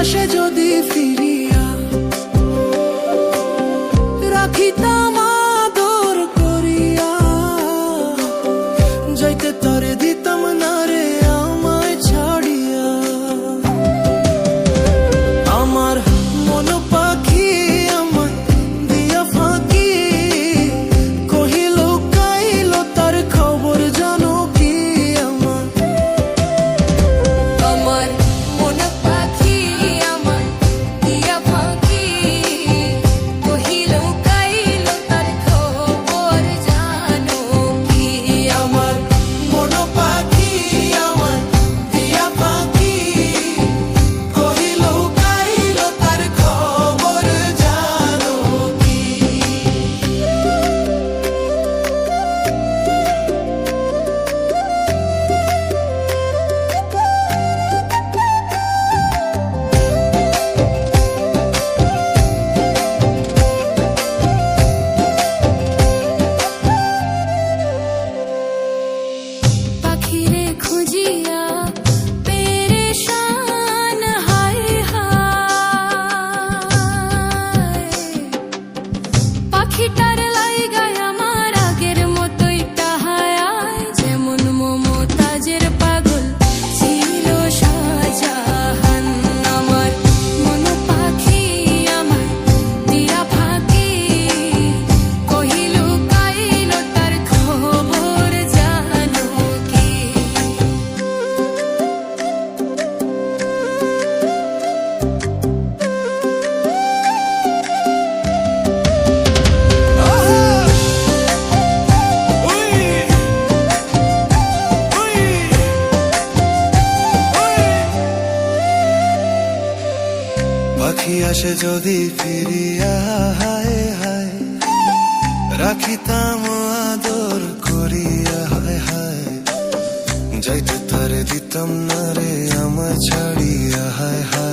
আসে যদি ফিরিয়া, রাখিতাম আদর করিয়া, যাইতে তরে দিতাম না রে আমায় ছাড়িয়া। আমার মন পাখি আমায় দিয়া ফাঁকি, কহিল কাইল তার খবর জানো কি আমার। আমার মন পাখি আমায় দিয়া ফাঁকি, কহিল কাইল তার খবর জানো কি আমার মন পাখি আমায় দিয়া ফাঁকি, কহিল কাইল তার খবর জানো কি। পাখিরে খুঁজিয়া পেরেশান হায় হায়, পাখিটার লাইগায় আমার আগের মতোই টাহায়, যেমন মমতাজের পাগল ছিল শাহজাহান। আমার মন পাখি আমায় দিয়া ফাঁকি, কহিল কাইল তার খবর জানো কি। পাখি আসে যদি ফিরিয়া, হায় হায়, রাখিতাম আদর করিয়া, হায় হায়, যাইতে তারে দিতাম না রে আমায় ছাড়িয়া, হায় হায়।